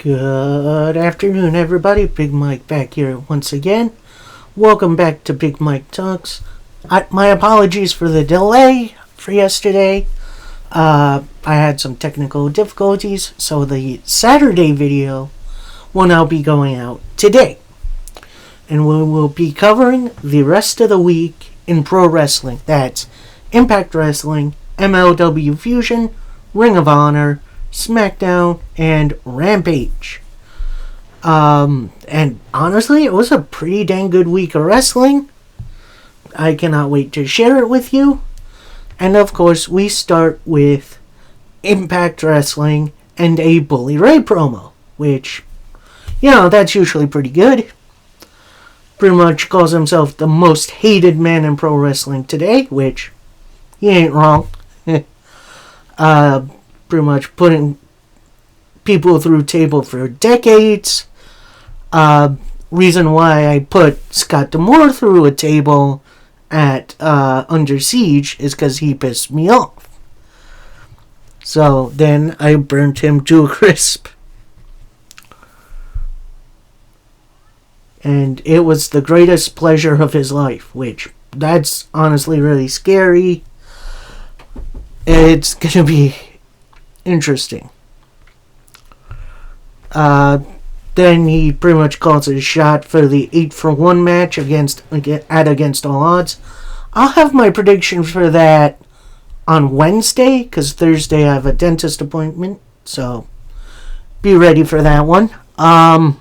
Good afternoon, everybody. Big Mike back here once again. Welcome back to Big Mike Talks. My apologies for the delay for yesterday. I had some technical difficulties, so the Saturday video will now be going out today. And we will be covering the rest of the week in pro wrestling. That's Impact Wrestling, MLW Fusion, Ring of Honor, SmackDown, and Rampage. And honestly, it was a pretty dang good week of wrestling. I cannot wait to share it with you. And of course, we start with Impact Wrestling and a Bully Ray promo, which, that's usually pretty good. Pretty much calls himself the most hated man in pro wrestling today, which he ain't wrong. Pretty much putting people through table for decades. Reason why I put Scott D'Amore through a table at Under Siege is because he pissed me off. So then I burnt him to a crisp. And it was the greatest pleasure of his life, which that's honestly really scary. It's going to be interesting. Then he pretty much calls it a shot for the 8-for-1 match against All Odds. I'll have my prediction for that on Wednesday, because Thursday I have a dentist appointment, so be ready for that one. And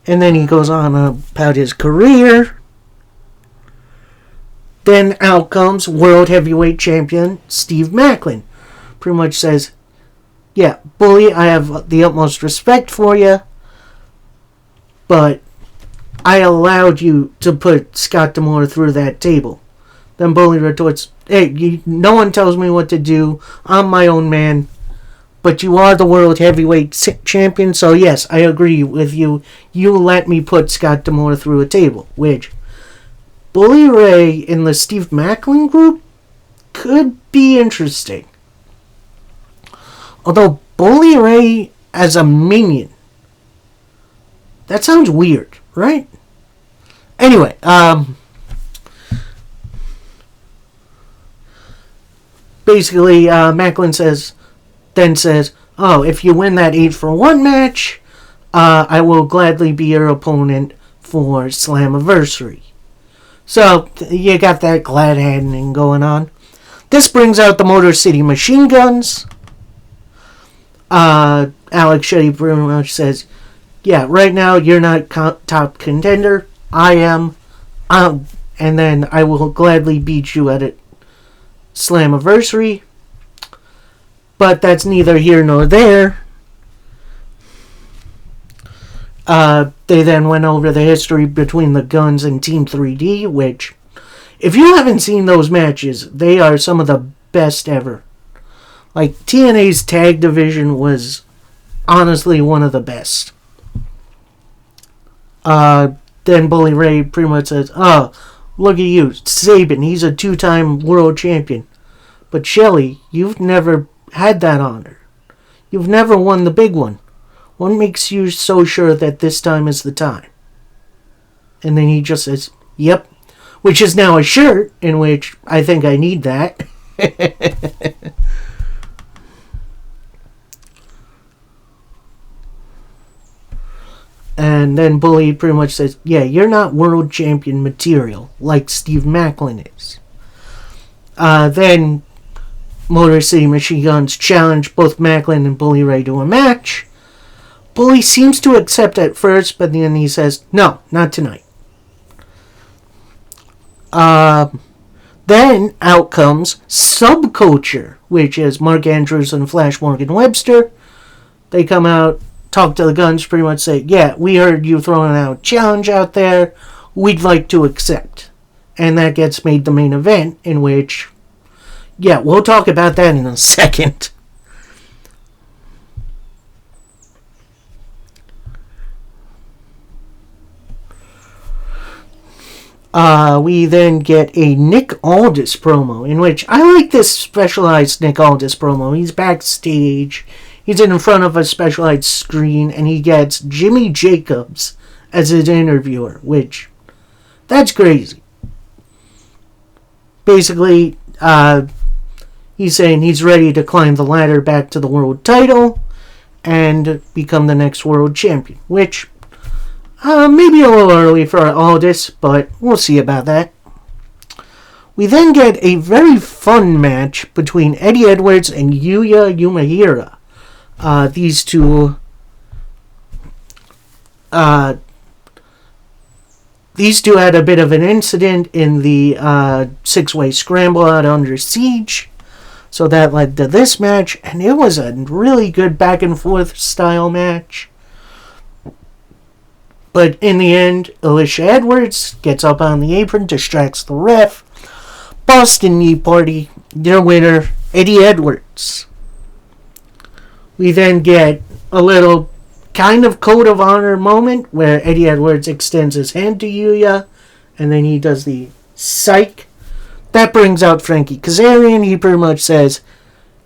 then he goes on about his career. Then out comes World Heavyweight Champion Steve Maclin. Pretty much says, yeah, Bully, I have the utmost respect for you, but I allowed you to put Scott D'Amore through that table. Then Bully retorts, hey, no one tells me what to do. I'm my own man. But you are the World Heavyweight Champion, so yes, I agree with you. You let me put Scott D'Amore through a table, which Bully Ray in the Steve Maclin group could be interesting. Although Bully Ray as a minion, that sounds weird, right? Anyway, basically, Maclin says, oh, if you win that 8-for-1 match, I will gladly be your opponent for Slammiversary. So, you got that glad handing going on. This brings out the Motor City Machine Guns. Alex Shetty pretty much says, yeah, right now you're not top contender. I am. And then I will gladly beat you at it Slammiversary. But that's neither here nor there. They then went over the history between the Guns and Team 3D, which, if you haven't seen those matches, they are some of the best ever. Like, TNA's tag division was honestly one of the best. Then Bully Ray pretty much says, oh, look at you, Sabin, he's a 2-time world champion. But Shelly, you've never had that honor. You've never won the big one. What makes you so sure that this time is the time? And then he just says, yep. Which is now a shirt, in which I think I need that. And then Bully pretty much says, yeah, you're not world champion material, like Steve Maclin is. Then Motor City Machine Guns challenge both Maclin and Bully Ray to a match. Bully seems to accept at first, but then he says, no, not tonight. Then out comes Subculture, which is Mark Andrews and Flash Morgan Webster. They come out, talk to the Guns, pretty much say, yeah, we heard you throwing out a challenge out there. We'd like to accept. And that gets made the main event, in which, yeah, we'll talk about that in a second. We then get a Nick Aldis promo, in which I like this specialized Nick Aldis promo. He's backstage he's in front of a specialized screen, and he gets Jimmy Jacobs as his interviewer, which, that's crazy. Basically, he's saying he's ready to climb the ladder back to the world title and become the next world champion, which, maybe a little early for all this, but we'll see about that. We then get a very fun match between Eddie Edwards and Yuya Uemura. These two had a bit of an incident in the six-way scramble out Under Siege. So that led to this match, and it was a really good back-and-forth style match. But in the end, Alicia Edwards gets up on the apron, distracts the ref. Boston Knee Party, their winner, Eddie Edwards. We then get a little kind of code of honor moment where Eddie Edwards extends his hand to Yuya, and then he does the psych. That brings out Frankie Kazarian. He pretty much says,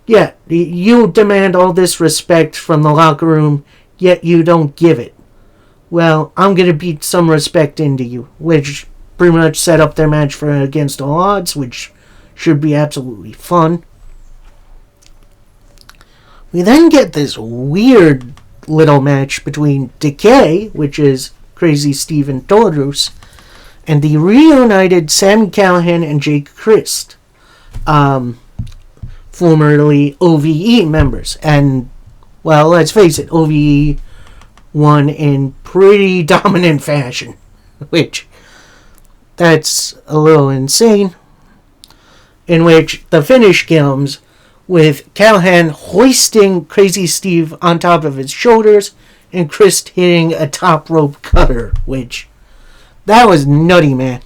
yeah, you demand all this respect from the locker room, yet you don't give it. Well, I'm going to beat some respect into you, which pretty much set up their match for Against All Odds, which should be absolutely fun. We then get this weird little match between Decay, which is Crazy Steve and Taurus, and the reunited Sami Callihan and Jake Crist, formerly OVE members. And, well, let's face it, OVE won in pretty dominant fashion, which, that's a little insane. In which the finish comes with Callihan hoisting Crazy Steve on top of his shoulders and Crist hitting a top rope cutter, which, that was nutty, man.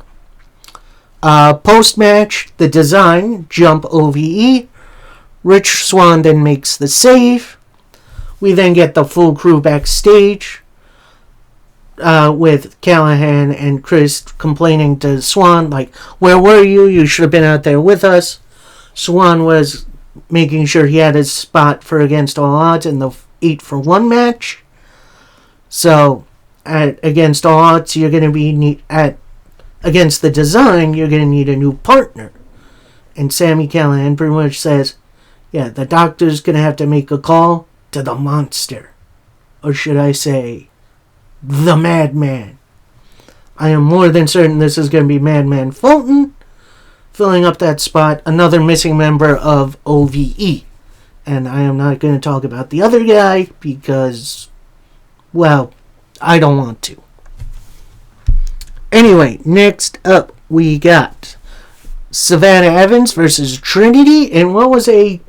Post-match, the Design jump OVE. Rich Swann then makes the save. We then get the full crew backstage with Callihan and Crist complaining to Swann, like, where were you? You should have been out there with us. Swann was making sure he had his spot for Against All Odds in the 8-for-1 match. So, at Against All Odds, you're going to be against the Design, you're going to need a new partner. And Sami Callihan pretty much says, yeah, the doctor's going to have to make a call to the monster. Or should I say, the Madman. I am more than certain this is going to be Madman Fulton filling up that spot, another missing member of OVE. And I am not going to talk about the other guy because, well, I don't want to. Anyway, next up we got Savannah Evans versus Trinity in what was a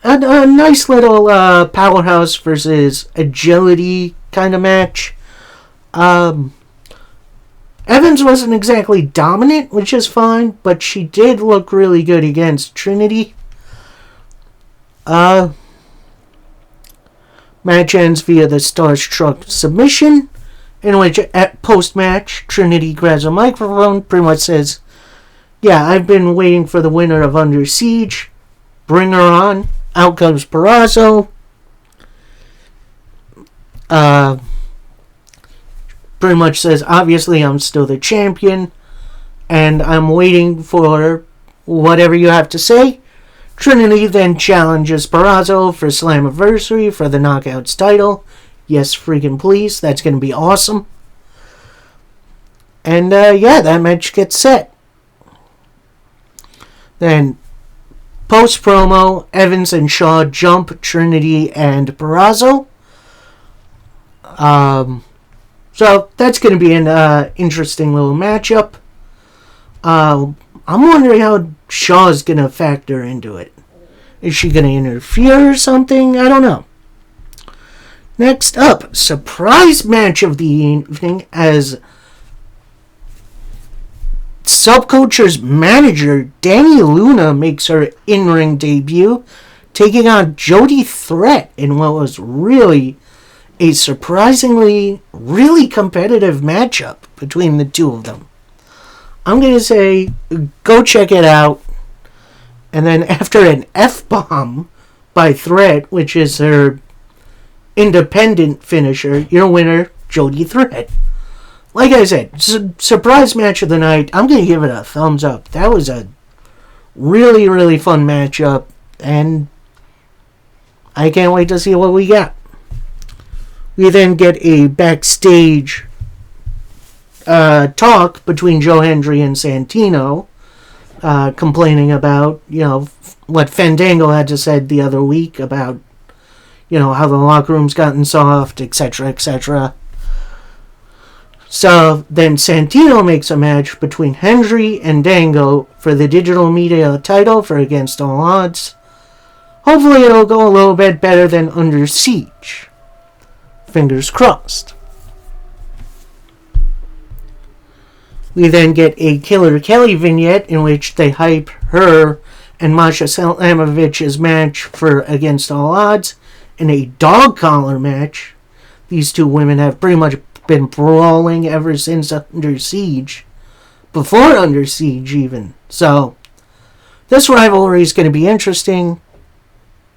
nice little powerhouse versus agility kind of match. Evans wasn't exactly dominant, which is fine, but she did look really good against Trinity. Match ends via the Starstruck submission, in which at post-match, Trinity grabs a microphone, pretty much says, yeah, I've been waiting for the winner of Under Siege. Bring her on. Out comes Purrazzo. Pretty much says, obviously I'm still the champion, and I'm waiting for whatever you have to say. Trinity then challenges Purrazzo for Slammiversary for the Knockouts title. Yes, freaking please. That's going to be awesome. And, yeah, that match gets set. Then, post-promo, Evans and Shaw jump Trinity and Purrazzo. So, that's going to be an interesting little matchup. I'm wondering how Shaw's going to factor into it. Is she going to interfere or something? I don't know. Next up, surprise match of the evening as Subculture's manager, Danny Luna, makes her in-ring debut, taking on Jody Threat in what was really a surprisingly really competitive matchup between the two of them. I'm going to say, go check it out. And then after an F-bomb by Threat, which is her independent finisher. Your winner, Jody Threat. Like I said, surprise match of the night. I'm going to give it a thumbs up. That was a really, really fun matchup, and I can't wait to see what we got. We then get a backstage talk between Joe Hendry and Santino, complaining about, what Fandango had to say the other week about, how the locker room's gotten soft, etc., etc. So then Santino makes a match between Hendry and Dango for the digital media title for Against All Odds. Hopefully it'll go a little bit better than Under Siege. Fingers crossed. We then get a Killer Kelly vignette in which they hype her and Masha Slamovich's match for Against All Odds in a dog collar match. These two women have pretty much been brawling ever since Under Siege. Before Under Siege, even. So, this rivalry is going to be interesting.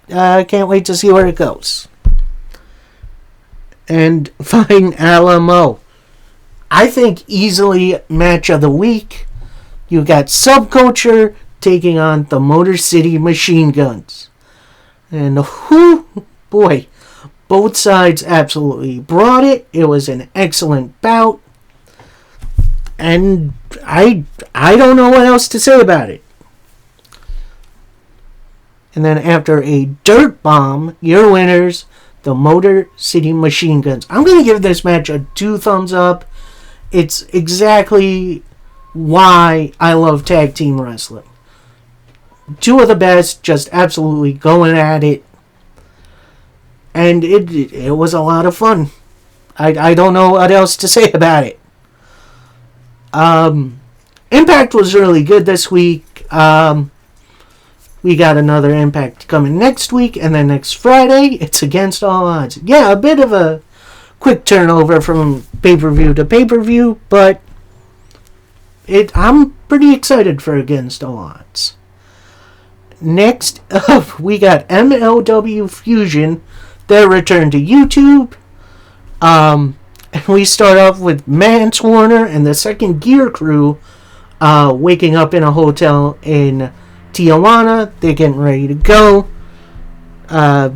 I can't wait to see where it goes. And Fine Alamo. I think easily match of the week. You got Subculture taking on the Motor City Machine Guns. And boy, both sides absolutely brought it. It was an excellent bout. And I don't know what else to say about it. And then after a dirt bomb, your winners, the Motor City Machine Guns. I'm going to give this match a 2 thumbs up. It's exactly why I love tag team wrestling. 2 of the best, just absolutely going at it. And it was a lot of fun. I don't know what else to say about it. Impact was really good this week. We got another Impact coming next week, and then next Friday, it's Against All Odds. Yeah, a bit of a quick turnover from pay-per-view to pay-per-view, but I'm pretty excited for Against All Odds. Next up, we got MLW Fusion, their return to YouTube. And we start off with Mance Warner and the Second Gear Crew waking up in a hotel in Tijuana. They're getting ready to go. They're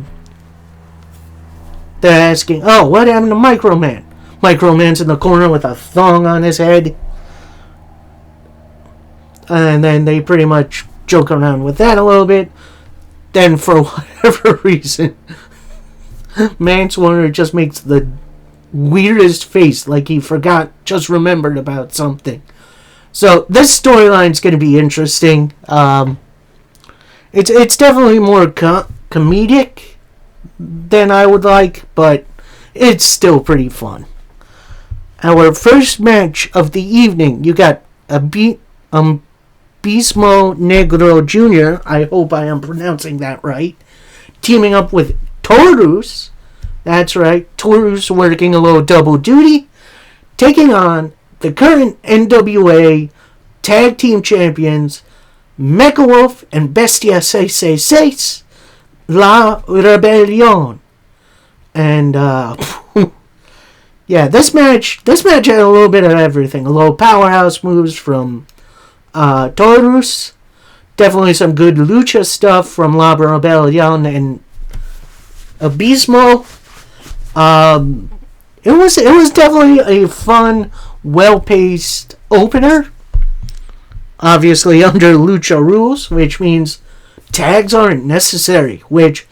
asking, what happened to Microman? Microman's in the corner with a thong on his head. And then they pretty much joke around with that a little bit. Then, for whatever reason, Mance Warner just makes the weirdest face, like he just remembered about something. So, this storyline's going to be interesting. It's definitely more comedic than I would like, but it's still pretty fun. Our first match of the evening, you got Abismo Negro Jr., I hope I am pronouncing that right, teaming up with Taurus. That's right, Taurus working a little double duty, taking on the current NWA Tag Team Champions, Mecha Wolf and Bestia 666, La Rebellion. And, yeah, this match had a little bit of everything. A little powerhouse moves from Taurus. Definitely some good lucha stuff from La Rebellion and Abismo. It was definitely a fun, well-paced opener. Obviously under lucha rules, which means tags aren't necessary, which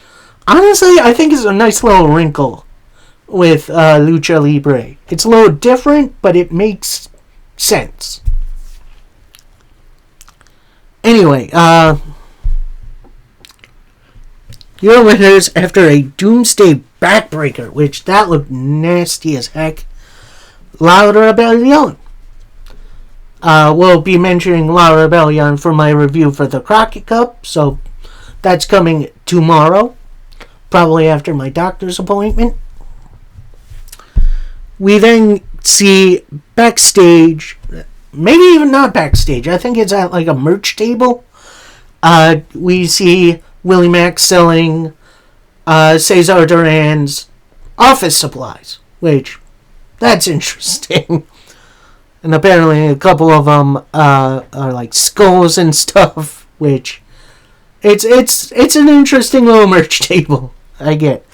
honestly I think is a nice little wrinkle with Lucha Libre. It's a little different, but it makes sense. Anyway, your winners after a Doomsday Backbreaker, which that looked nasty as heck, La Rebellion. We'll be mentioning La Rebellion for my review for the Crockett Cup, so that's coming tomorrow, probably after my doctor's appointment. We then see backstage, maybe even not backstage, I think it's at like a merch table. We see Willie Mack selling Cesar Duran's office supplies, which, that's interesting. And apparently a couple of them are like skulls and stuff, which it's an interesting little merch table, I get.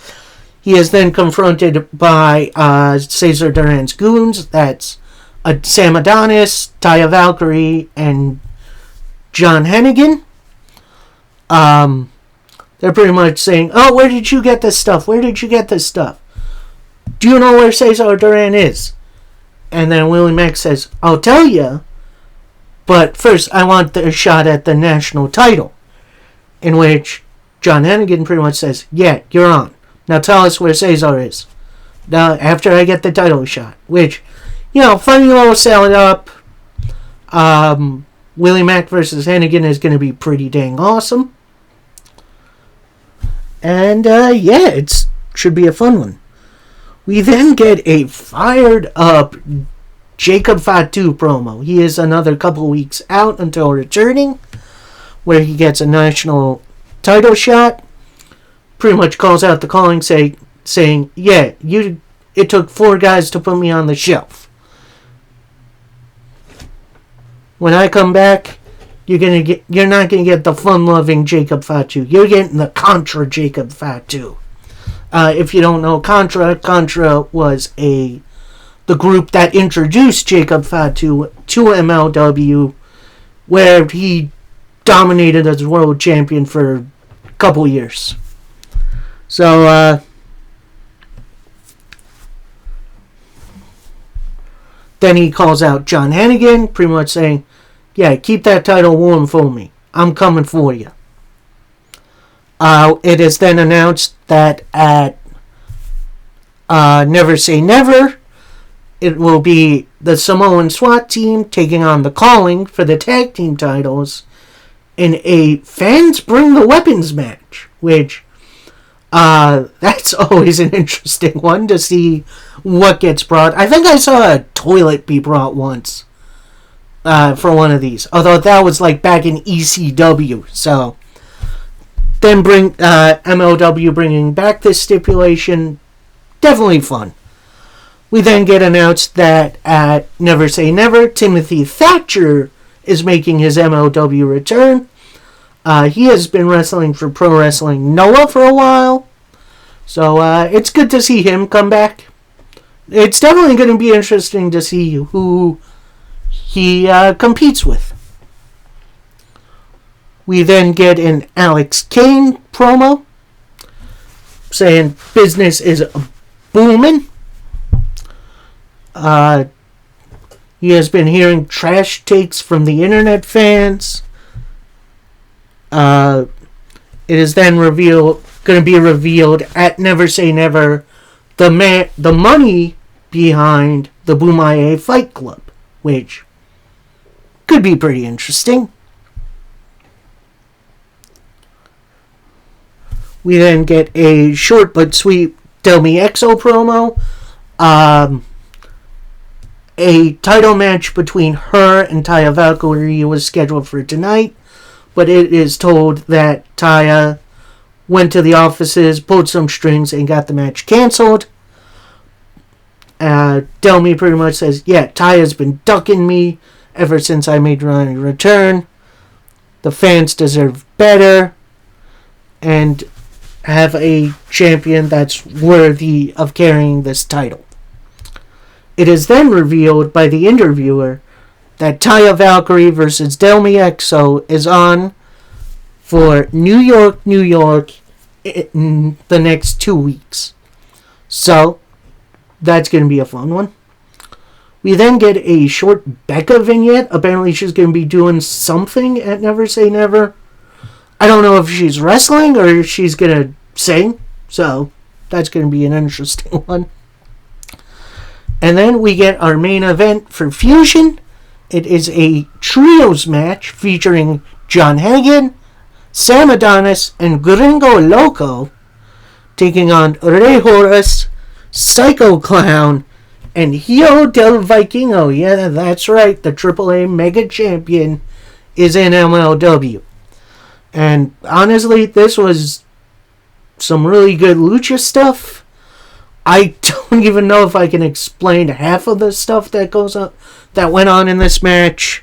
He is then confronted by Cesar Duran's goons. That's Sam Adonis, Taya Valkyrie, and John Hennigan. They're pretty much saying, oh, where did you get this stuff? Where did you get this stuff? Do you know where Cesar Duran is? And then Willie Mack says, I'll tell you, but first I want the shot at the national title. In which John Hennigan pretty much says, yeah, you're on. Now tell us where Cesar is. Now, after I get the title shot. Which, funny little sell it up. Willie Mack versus Hennigan is going to be pretty dang awesome. And, it should be a fun one. We then get a fired up Jacob Fatu promo. He is another couple weeks out until returning, where he gets a national title shot. Pretty much calls out the calling, saying, yeah, it took 4 guys to put me on the shelf. When I come back, you're not gonna get the fun-loving Jacob Fatu. You're getting the Contra Jacob Fatu. If you don't know Contra was the group that introduced Jacob Fatu to MLW, where he dominated as world champion for a couple years. So, then he calls out John Hennigan, pretty much saying, yeah, keep that title warm for me. I'm coming for you. It is then announced that at Never Say Never, it will be the Samoan SWAT team taking on the Calling for the tag team titles in a Fans Bring the Weapons match, which that's always an interesting one to see what gets brought. I think I saw a toilet be brought once for one of these, although that was like back in ECW. So then MLW bringing back this stipulation, definitely fun. We then get announced that at Never Say Never, Timothy Thatcher is making his MLW return. He has been wrestling for Pro Wrestling Noah for a while, so it's good to see him come back. It's definitely going to be interesting to see who he competes with. We then get an Alex Kane promo saying business is booming. He has been hearing trash takes from the internet fans. It is then going to be revealed at Never Say Never the money behind the Bumaye Fight Club, which could be pretty interesting. We then get a short but sweet Del Miezo promo. A title match between her and Taya Valkyrie was scheduled for tonight, but it is told that Taya went to the offices, pulled some strings, and got the match canceled. Delmy pretty much says, yeah, Taya's been ducking me ever since I made my return. The fans deserve better and have a champion that's worthy of carrying this title. It is then revealed by the interviewer that Taya Valkyrie versus Del Miezo is on for New York in the next 2 weeks. So, that's going to be a fun one. We then get a short Becca vignette. Apparently she's going to be doing something at Never Say Never. I don't know if she's wrestling or if she's going to sing. So, that's going to be an interesting one. And then we get our main event for Fusion. It is a trios match featuring John Hagen, Sam Adonis, and Gringo Loco taking on Rey Horus, Psycho Clown, and Hijo del Vikingo. Yeah, that's right. The AAA Mega Champion is in MLW. And honestly, this was some really good lucha stuff. I don't even know if I can explain half of the stuff that went on in this match.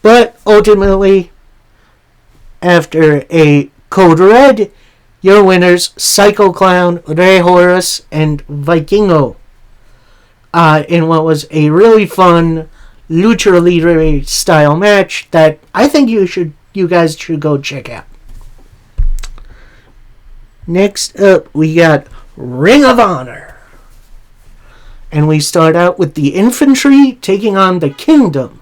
But ultimately, after a code red, your winners, Psycho Clown, Rey Horus, and Vikingo. In what was a really fun Lucha Libre style match that I think you guys should go check out. Next up, we got Ring of Honor. And we start out with the Infantry taking on the Kingdom.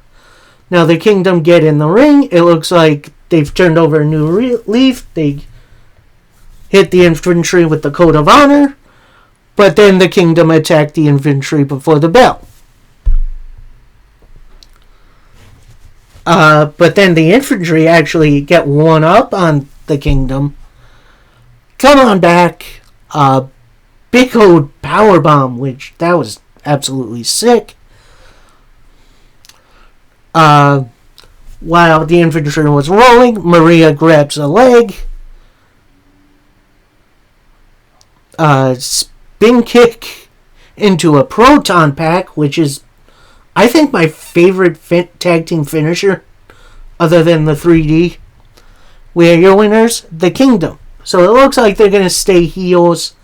Now, the Kingdom get in the ring. It looks like they've turned over a new leaf. They hit the Infantry with the Code of Honor. But then the Kingdom attacked the Infantry before the bell. But then the Infantry actually get one up on the Kingdom. Come on back. Big old powerbomb, which that was absolutely sick. While the Infantry was rolling, Maria grabs a leg. Spin kick into a proton pack, which is, I think, my favorite tag team finisher, other than the 3D. Where your winners, the Kingdom. So it looks like they're going to stay heels.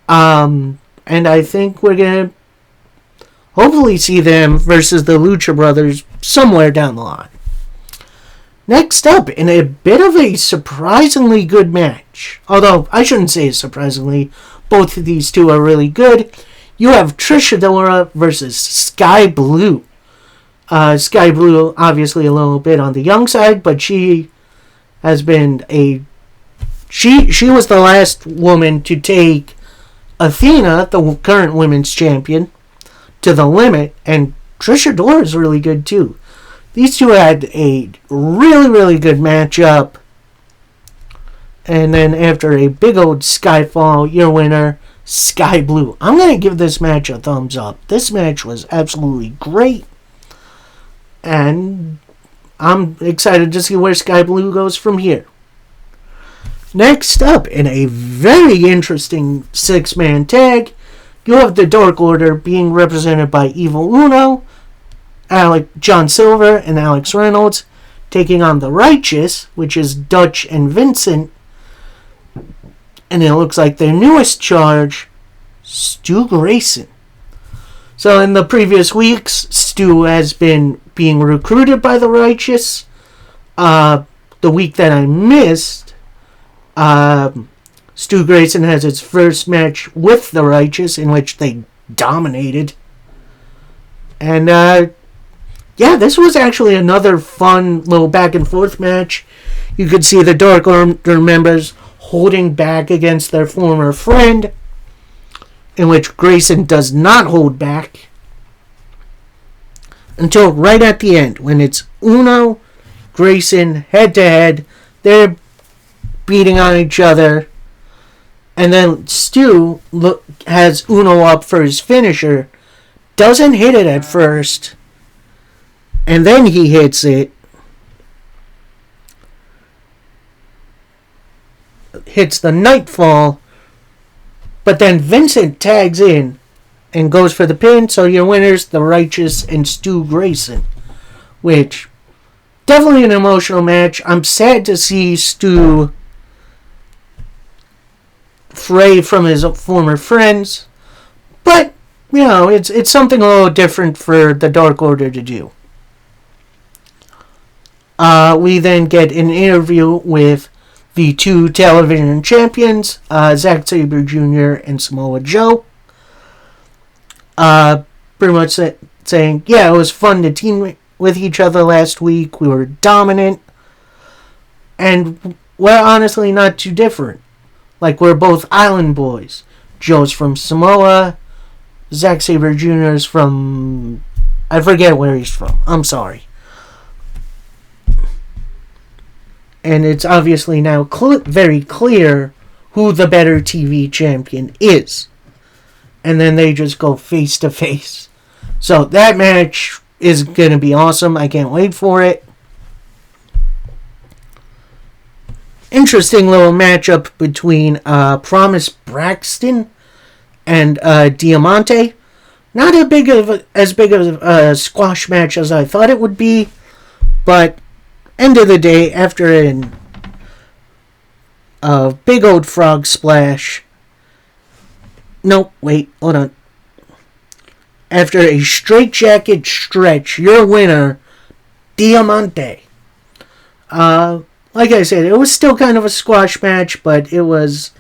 And I think we're going to hopefully see them versus the Lucha Brothers somewhere down the line. Next up, in a bit of a surprisingly good match, although I shouldn't say surprisingly, both of these two are really good, you have Trish Adora versus Sky Blue. Sky Blue, obviously a little bit on the young side, but she has been She was the last woman to take Athena, the current women's champion, to the limit, and Trish Adora is really good too. These two had a really, really good matchup. And then after a big old Skyfall, your winner, Sky Blue. I'm going to give this match a thumbs up. This match was absolutely great. And I'm excited to see where Sky Blue goes from here. Next up, in a very interesting six-man tag, you have the Dark Order being represented by Evil Uno, John Silver, and Alex Reynolds, taking on the Righteous, which is Dutch and Vincent. And it looks like their newest charge, Stu Grayson. So in the previous weeks, Stu has been being recruited by the Righteous. The week that I missed, Stu Grayson has his first match with the Righteous, in which they dominated. And, yeah, this was actually another fun little back and forth match. You could see the Dark Order members holding back against their former friend, in which Grayson does not hold back. Until right at the end, when it's Uno, Grayson, head to head. They're beating on each other. And then Stu has Uno up for his finisher. Doesn't hit it at first. And then he hits it. Hits the Nightfall. But then Vincent tags in and goes for the pin. So your winners, the Righteous and Stu Grayson. Which, definitely an emotional match. I'm sad to see Stu fray from his former friends. But, you know, it's something a little different for the Dark Order to do. We then get an interview with the two television champions, Zack Sabre Jr. and Samoa Joe. Pretty much saying, yeah, it was fun to team with each other last week. We were dominant. And we're honestly not too different. Like, we're both island boys. Joe's from Samoa. Zack Sabre Jr. is from... I forget where he's from. I'm sorry. And it's obviously now very clear who the better TV champion is. And then they just go face to face. So that match is going to be awesome. I can't wait for it. interesting little matchup between Promise Braxton and Diamante. Not as big of a squash match as I thought it would be, but end of the day, after a big old frog splash. No, wait, hold on. After a straitjacket stretch, your winner, Diamante. Like I said, it was still kind of a squash match, but it was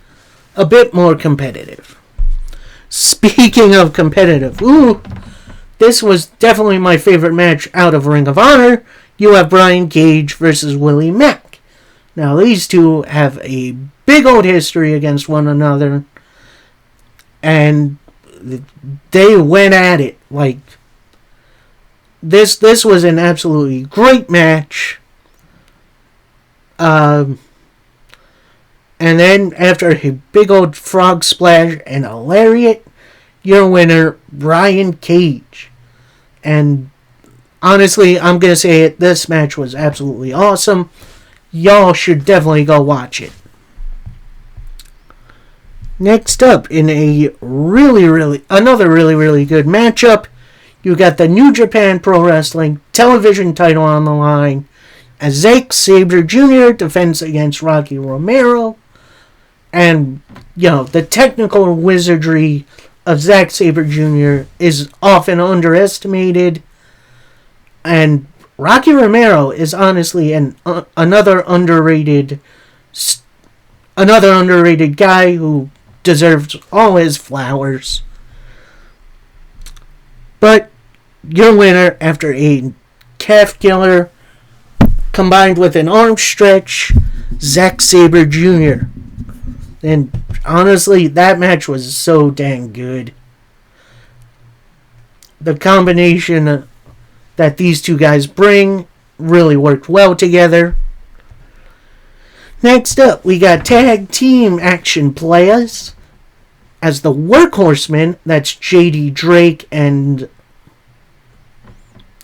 a bit more competitive. Speaking of competitive, this was definitely my favorite match out of Ring of Honor. You have Brian Cage versus Willie Mack. Now, these two have a big old history against one another, and they went at it. Like, this was an absolutely great match. And then after a big old frog splash and a lariat, your winner, Brian Cage. And honestly, I'm going to say it, this match was absolutely awesome. Y'all should definitely go watch it. Next up, in a another really good matchup, you got the New Japan Pro Wrestling television title on the line as Zack Sabre Jr. defends against Rocky Romero. And, the technical wizardry of Zack Sabre Jr. is often underestimated. And Rocky Romero is honestly another underrated guy who deserves all his flowers. But your winner, after a calf killer combined with an arm stretch, Zack Sabre Jr. And honestly, that match was so dang good. The combination that these two guys bring really worked well together. Next up, we got tag team action players. As the Workhorsemen, that's JD Drake and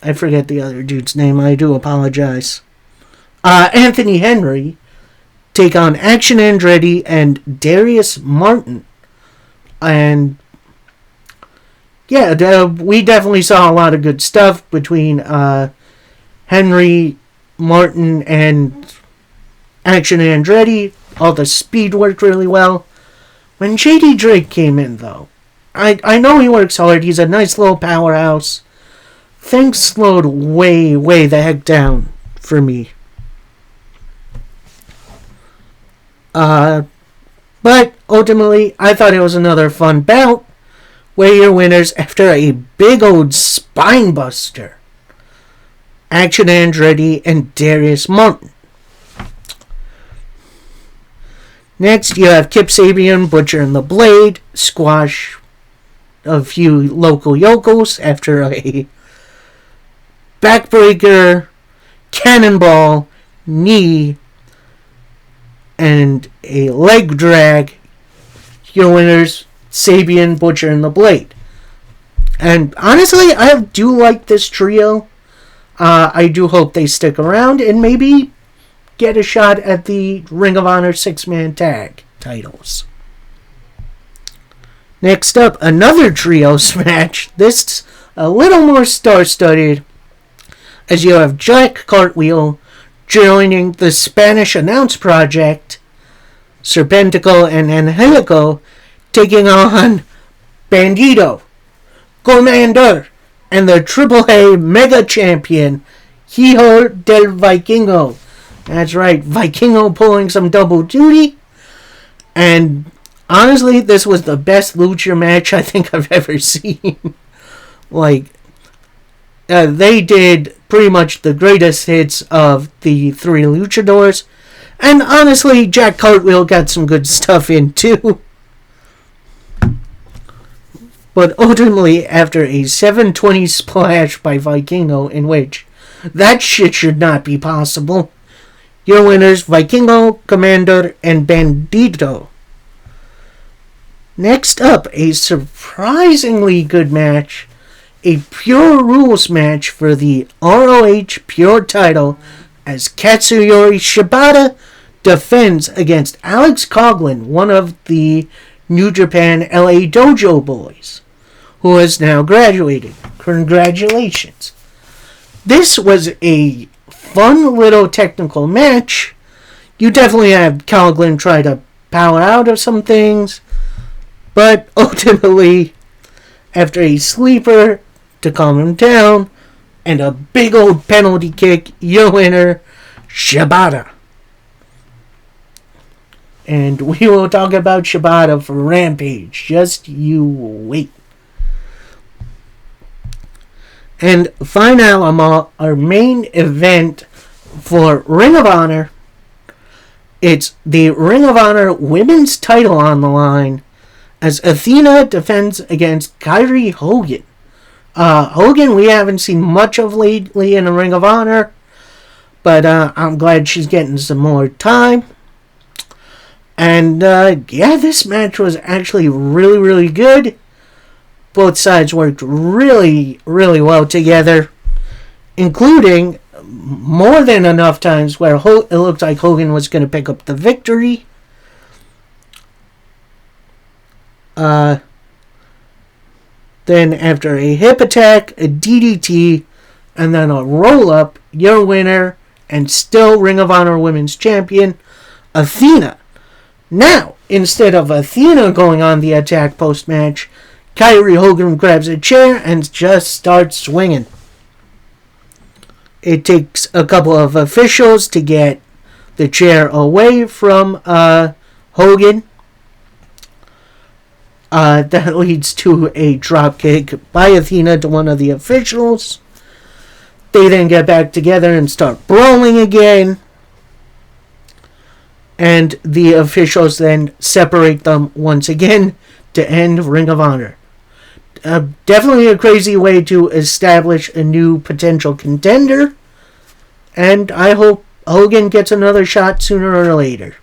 I forget the other dude's name, I do apologize. Anthony Henry take on Action Andretti and Darius Martin. And yeah, we definitely saw a lot of good stuff between Henry, Martin, and Action Andretti. All the speed worked really well. When JD Drake came in, though, I know he works hard. He's a nice little powerhouse. Things slowed way the heck down for me. But ultimately, I thought it was another fun bout where your winners after a big old spine buster. Action Andretti and Darius Martin. Next, you have Kip Sabian, Butcher and the Blade, squash a few local yokels after a backbreaker, cannonball, knee, and a leg drag. Your winners, Sabian, Butcher, and the Blade. And honestly, I do like this trio. I do hope they stick around and maybe get a shot at the Ring of Honor 6-man tag titles. Next up, another trios match. This a little more star-studded, as you have Jack Cartwheel joining the Spanish Announce Project, Serpentico and Angelico taking on Bandito, Commander, and the AAA Mega Champion, Hijo del Vikingo. That's right, Vikingo pulling some double duty. And honestly, this was the best lucha match I think I've ever seen. They did pretty much the greatest hits of the three luchadors. And honestly, Jack Cartwheel got some good stuff in too. But ultimately, after a 720 splash by Vikingo, in which that shit should not be possible, your winners, Vikingo, Commander, and Bandito. Next up, a surprisingly good match, a Pure Rules match for the ROH Pure title, as Katsuyori Shibata defends against Alex Coughlin, one of the New Japan LA Dojo boys, who has now graduated. Congratulations. This was a fun little technical match. You definitely have Coughlin try to power out of some things, but ultimately, after a sleeper to calm him down and a big old penalty kick, your winner, Shibata. And we will talk about Shibata for Rampage. Just you wait. And finally, our main event for Ring of Honor. It's the Ring of Honor women's title on the line as Athena defends against Kairi Hogan. Hogan we haven't seen much of lately in the Ring of Honor, but I'm glad she's getting some more time. And this match was actually really, really good. Both sides worked really, really well together, including more than enough times where it looked like Hogan was going to pick up the victory. Then after a hip attack, a DDT, and then a roll-up, your winner, and still Ring of Honor Women's Champion, Athena. Now, instead of Athena going on the attack post-match, Kairi Hogan grabs a chair and just starts swinging. It takes a couple of officials to get the chair away from Hogan. That leads to a drop kick by Athena to one of the officials. They then get back together and start brawling again. And the officials then separate them once again to end Ring of Honor. Definitely a crazy way to establish a new potential contender. And I hope Hogan gets another shot sooner or later.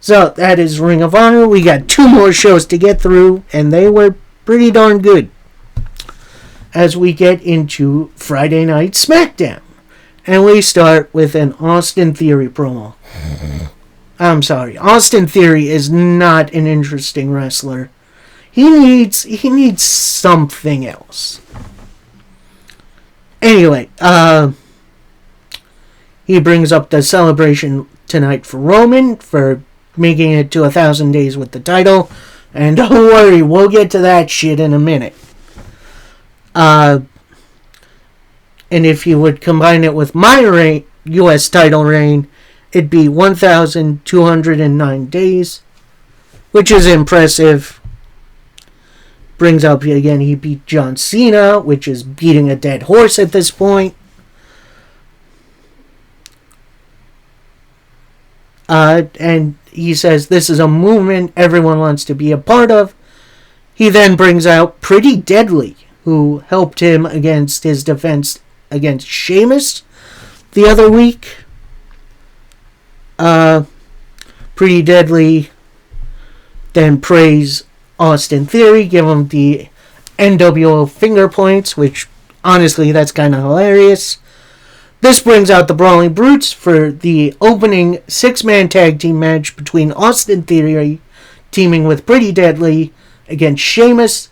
So, that is Ring of Honor. We got 2 more shows to get through, and they were pretty darn good. As we get into Friday Night SmackDown. And we start with an Austin Theory promo. I'm sorry, Austin Theory is not an interesting wrestler. He needs something else. Anyway, he brings up the celebration tonight for Roman for making it to 1,000 days with the title. And don't worry, we'll get to that shit in a minute. And if you would combine it with my U.S. title reign, it'd be 1,209 days, which is impressive. Brings up again, he beat John Cena, which is beating a dead horse at this point. And he says this is a movement everyone wants to be a part of. He then brings out Pretty Deadly, who helped him against his defense against Sheamus the other week. Pretty Deadly then praise Austin Theory, give him the NWO finger points, which honestly that's kind of hilarious. This brings out the Brawling Brutes for the opening 6-man tag team match between Austin Theory teaming with Pretty Deadly against Sheamus,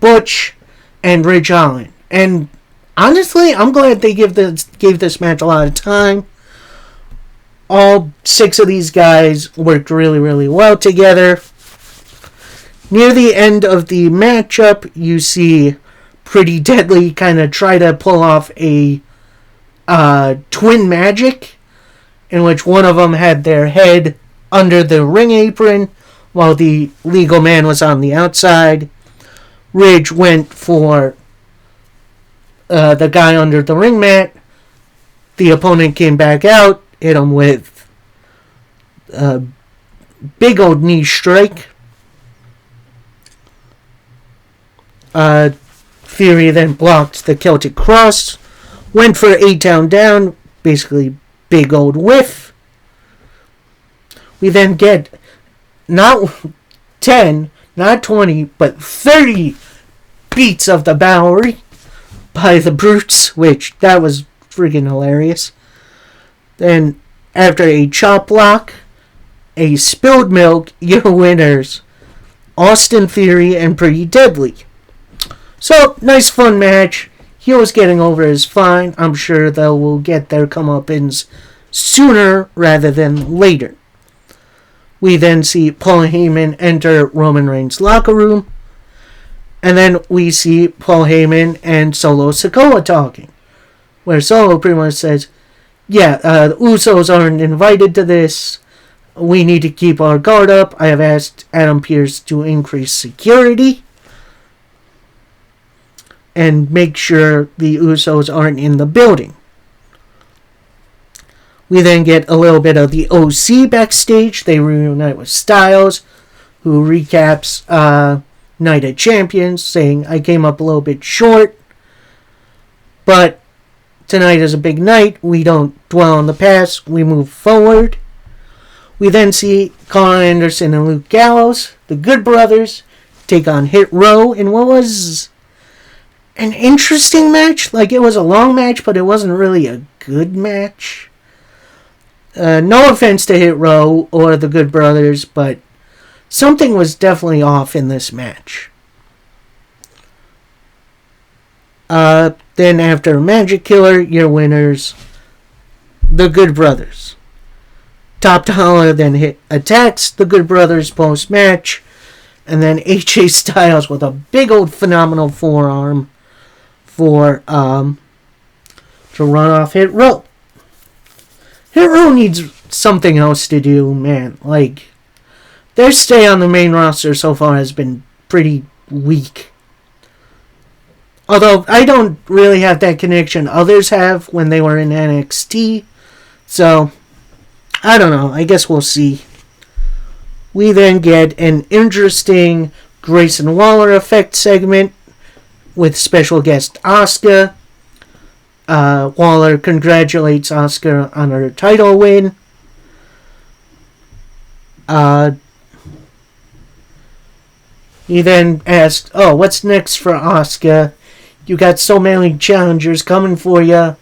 Butch, and Ridge Holland. And honestly, I'm glad they gave this match a lot of time. All 6 of these guys worked really, really well together. Near the end of the matchup, you see Pretty Deadly kind of try to pull off a twin magic, in which one of them had their head under the ring apron while the legal man was on the outside. Ridge went for the guy under the ring mat. The opponent came back out, hit him with a big old knee strike. Theory then blocked the Celtic Cross, went for A-Town Down, basically big old whiff. We then get not 10, not 20, but 30 beats of the Bowery by the Brutes, which that was freaking hilarious. Then After a chop block, a spilled milk, your winners, Austin Theory and Pretty Deadly. So, nice fun match. Heels getting over is fine. I'm sure they will get their comeuppance sooner rather than later. We then see Paul Heyman enter Roman Reigns' locker room. And then we see Paul Heyman and Solo Sikoa talking. Where Solo pretty much says, the Usos aren't invited to this. We need to keep our guard up. I have asked Adam Pearce to increase security and make sure the Usos aren't in the building. We then get a little bit of the OC backstage. They reunite with Styles, who recaps Night of Champions, saying, I came up a little bit short, but tonight is a big night. We don't dwell on the past. We move forward. We then see Carl Anderson and Luke Gallows, the Good Brothers, take on Hit Row in what was an interesting match. Like, it was a long match, but it wasn't really a good match. No offense to Hit Row or the Good Brothers, but something was definitely off in this match. Then after Magic Killer, your winners, the Good Brothers. Top Dollar then attacks the Good Brothers post-match, and then AJ Styles with a big old phenomenal forearm to run off Hit Row. Hit Row needs something else to do, man. Like, their stay on the main roster so far has been pretty weak. Although, I don't really have that connection others have when they were in NXT. So, I don't know. I guess we'll see. We then get an interesting Grayson Waller effect segment with special guest Asuka. Waller congratulates Asuka on her title win. He then asked, what's next for Asuka? You got so many challengers coming for you.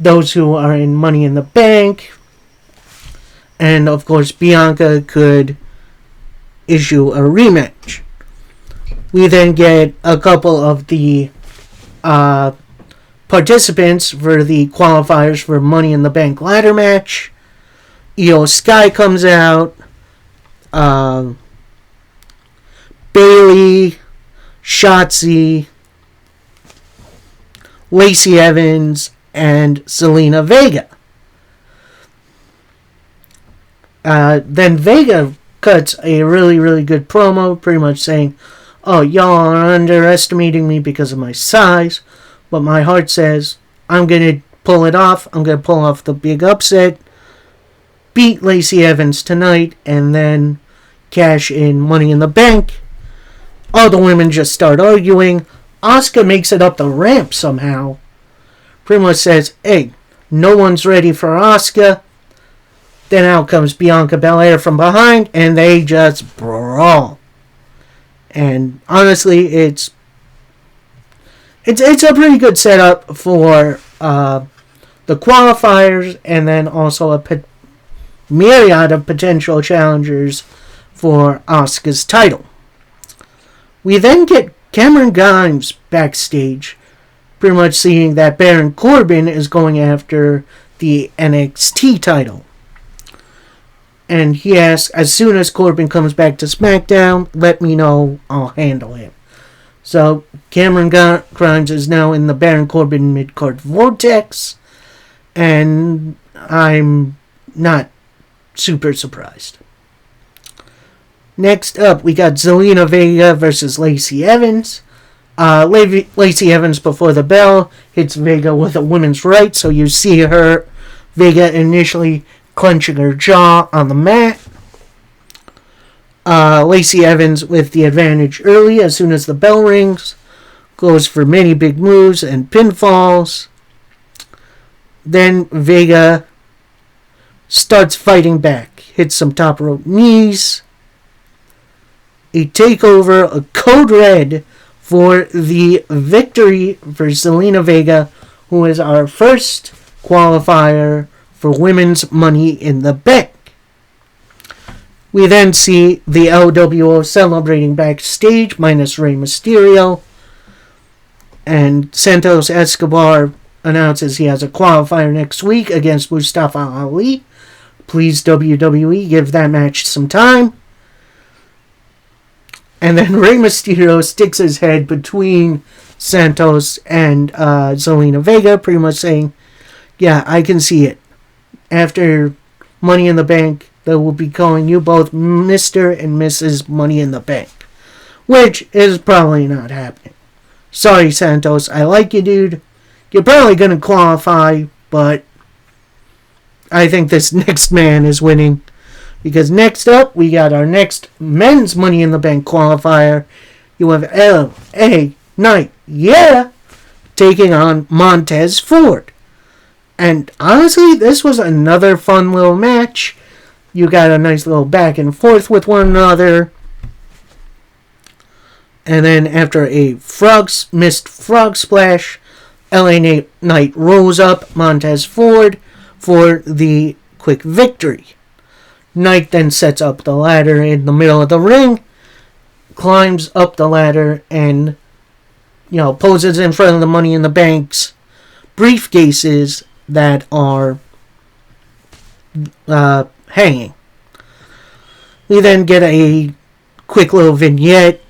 Those who are in Money in the Bank. And, of course, Bianca could issue a rematch. We then get a couple of the participants for the qualifiers for Money in the Bank ladder match. Io Sky comes out. Bayley, Shotzi, Lacey Evans, and Zelina Vega. Then Vega cuts a really, really good promo, pretty much saying, y'all are underestimating me because of my size, but my heart says I'm going to pull it off. I'm going to pull off the big upset, beat Lacey Evans tonight, and then cash in Money in the Bank. All the women just start arguing. Asuka makes it up the ramp somehow. Pretty much says, hey, no one's ready for Asuka. Then out comes Bianca Belair from behind, and they just brawl. And honestly, it's a pretty good setup for the qualifiers, and then also a myriad of potential challengers for Asuka's title. We then get Cameron Grimes backstage, pretty much seeing that Baron Corbin is going after the NXT title. And he asks, as soon as Corbin comes back to SmackDown, let me know, I'll handle him. So, Cameron Grimes is now in the Baron Corbin mid-card vortex, and I'm not super surprised. Next up, we got Zelina Vega versus Lacey Evans. Lacey Evans, before the bell, hits Vega with a women's right, so you see Vega initially clenching her jaw on the mat. Lacey Evans with the advantage early as soon as the bell rings. Goes for many big moves and pinfalls. Then Vega starts fighting back. Hits some top rope knees. A takeover, a code red for the victory for Zelina Vega, who is our first qualifier for women's Money in the Bank. We then see the LWO celebrating backstage, minus Rey Mysterio. And Santos Escobar announces he has a qualifier next week against Mustafa Ali. Please, WWE, give that match some time. And then Rey Mysterio sticks his head between Santos and Zelina Vega, pretty much saying, yeah, I can see it. After Money in the Bank, they will be calling you both Mr. and Mrs. Money in the Bank. Which is probably not happening. Sorry, Santos. I like you, dude. You're probably going to qualify, but I think this next man is winning. Because next up, we got our next men's Money in the Bank qualifier. You have L.A. Knight, yeah, taking on Montez Ford. And honestly, this was another fun little match. You got a nice little back and forth with one another. And then after a missed frog splash, LA Knight rose up Montez Ford for the quick victory. Knight then sets up the ladder in the middle of the ring, climbs up the ladder, and poses in front of the Money in the Bank's briefcases that are hanging. We then get a quick little vignette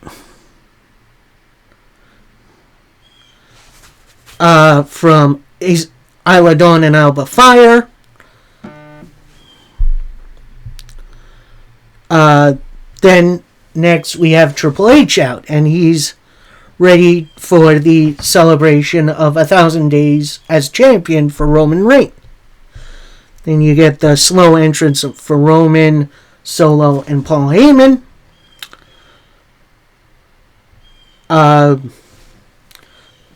from Isla Dawn and Alba Fire. Then next we have Triple H out, and he's ready for the celebration of 1,000 days as champion for Roman Reigns. Then you get the slow entrance for Roman, Solo, and Paul Heyman.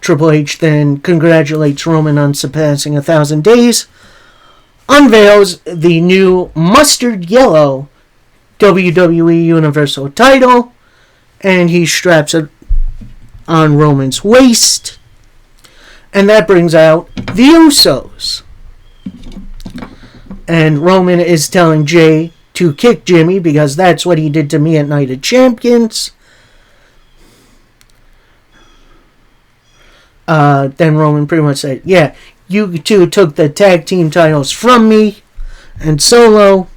Triple H then congratulates Roman on surpassing 1,000 days, unveils the new mustard yellow WWE Universal title, and he straps it on Roman's waist, and that brings out the Usos. And Roman is telling Jay to kick Jimmy because that's what he did to me at Night of Champions. Then Roman pretty much said, yeah, you two took the tag team titles from me and Solo.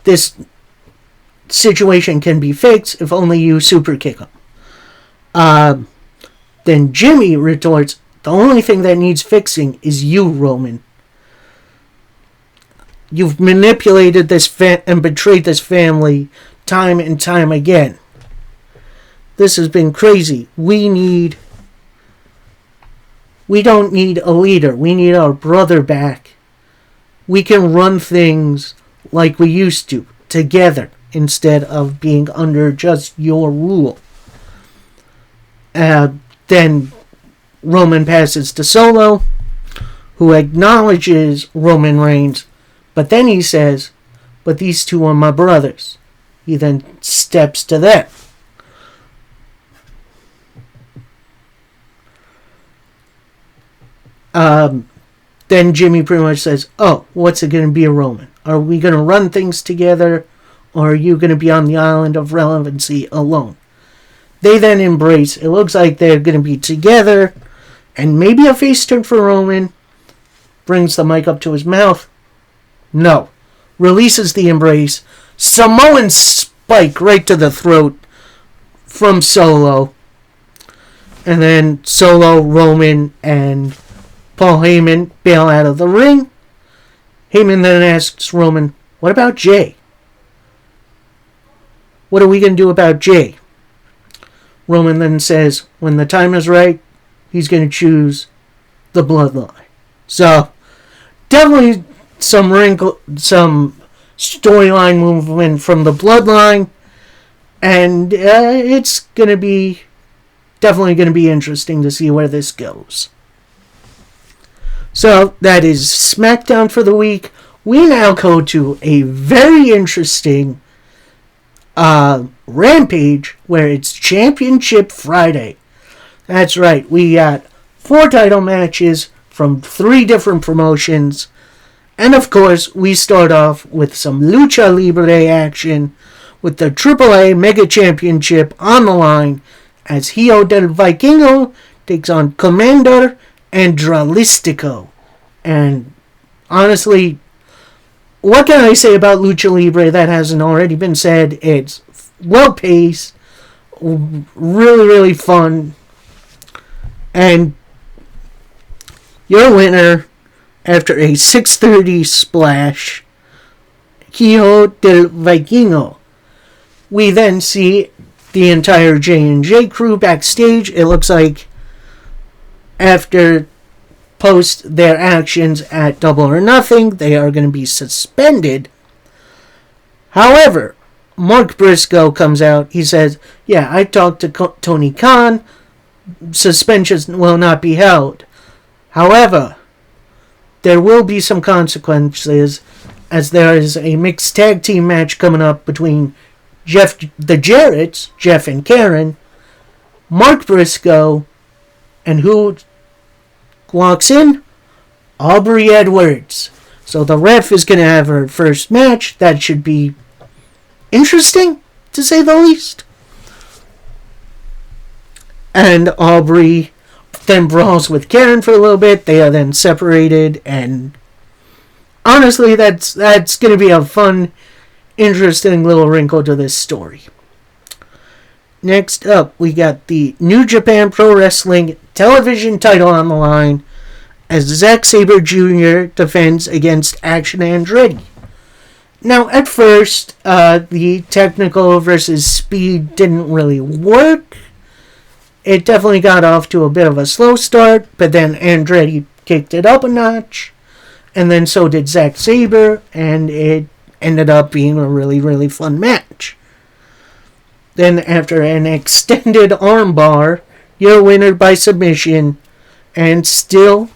This situation can be fixed if only you super kick him. Then Jimmy retorts, the only thing that needs fixing is you, Roman. You've manipulated this and betrayed this family time and time again. This has been crazy. We don't need a leader. We need our brother back. We can run things like we used to, together, instead of being under just your rule. Then Roman passes to Solo, who acknowledges Roman Reigns, but then he says, but these two are my brothers. He then steps to them. Then Jimmy pretty much says, oh, what's it going to be a Roman? Are we going to run things together, or are you going to be on the island of relevancy alone? They then embrace. It looks like they're going to be together, and maybe a face turn for Roman. Brings the mic up to his mouth. No. Releases the embrace. Samoan spike right to the throat from Solo. And then Solo, Roman, and Paul Heyman bail out of the ring. Heyman then asks Roman, what about Jay? What are we going to do about Jay? Roman then says, when the time is right, he's going to choose the bloodline. So, definitely some storyline movement from the bloodline. And it's going to be definitely going to be interesting to see where this goes. So, that is SmackDown for the week. We now go to a very interesting Rampage, where it's Championship Friday. That's right, we got 4 title matches from 3 different promotions. And of course, we start off with some Lucha Libre action with the AAA Mega Championship on the line as Hijo del Vikingo takes on Commander Andralistico. And honestly, what can I say about Lucha Libre that hasn't already been said? It's well paced, really, really fun. And your winner, after a 6:30 splash, Hijo del Vikingo. We then see the entire J&J crew backstage. It looks like after post their actions at Double or Nothing, they are going to be suspended. However, Mark Briscoe comes out. He says, yeah, I talked to Tony Khan. Suspensions will not be held. However, there will be some consequences as there is a mixed tag team match coming up between the Jarretts, Jeff and Karen, Mark Briscoe, and who walks in? Aubrey Edwards. So the ref is going to have her first match. That should be interesting, to say the least. And Aubrey then brawls with Karen for a little bit. They are then separated, and honestly, that's going to be a fun, interesting little wrinkle to this story. Next up, we got the New Japan Pro Wrestling television title on the line as Zack Sabre Jr. defends against Action Andretti. Now, at first, the technical versus speed didn't really work. It definitely got off to a bit of a slow start, but then Andretti kicked it up a notch, and then so did Zack Sabre, and it ended up being a really, really fun match. Then, after an extended armbar, your winner by submission, and still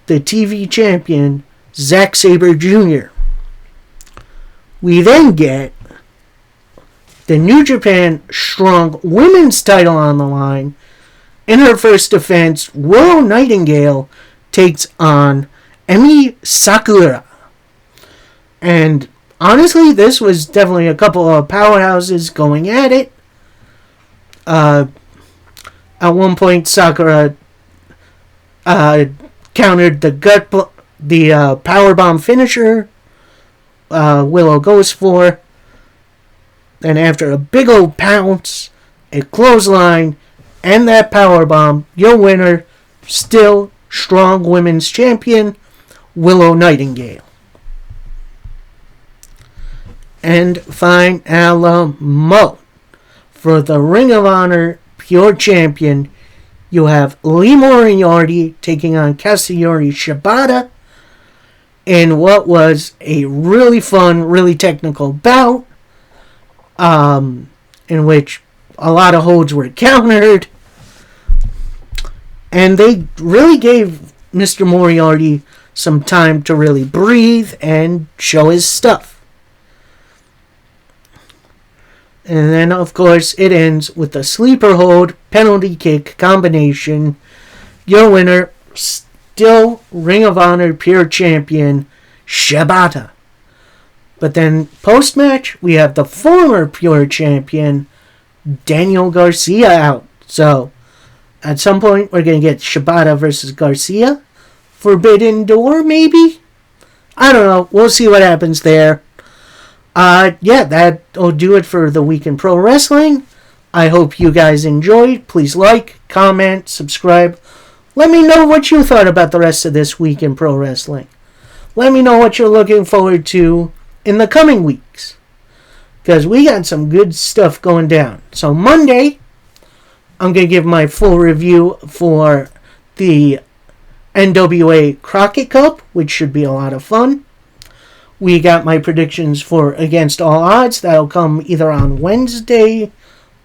the TV champion, Zack Sabre Jr. We then get the New Japan Strong Women's title on the line. In her first defense, Willow Nightingale takes on Emi Sakura. And honestly, this was definitely a couple of powerhouses going at it. At one point, Sakura countered the powerbomb finisher Willow goes for. Then after a big old pounce, a clothesline, and that powerbomb, your winner, still Strong Women's Champion, Willow Nightingale. And finally, for the Ring of Honor Pure Champion, you have Lee Moriarty taking on Katsuyori Shibata in what was a really fun, really technical bout, in which a lot of holds were countered. And they really gave Mr. Moriarty some time to really breathe and show his stuff. And then, of course, it ends with a sleeper hold penalty kick combination. Your winner, still Ring of Honor Pure Champion, Shibata. But then, post-match, we have the former Pure Champion, Daniel Garcia, out. So, at some point, we're going to get Shibata versus Garcia. Forbidden Door, maybe? I don't know. We'll see what happens there. Yeah, that'll do it for the Week in Pro Wrestling. I hope you guys enjoyed. Please like, comment, subscribe. Let me know what you thought about the rest of this Week in Pro Wrestling. Let me know what you're looking forward to in the coming weeks, because we got some good stuff going down. So Monday, I'm going to give my full review for the NWA Crockett Cup, which should be a lot of fun. We got my predictions for Against All Odds. That'll come either on Wednesday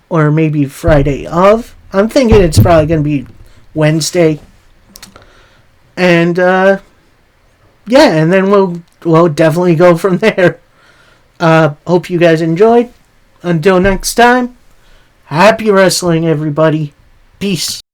or maybe Friday of. I'm thinking it's probably going to be Wednesday. And, yeah, and then we'll definitely go from there. Hope you guys enjoyed. Until next time, happy wrestling, everybody. Peace.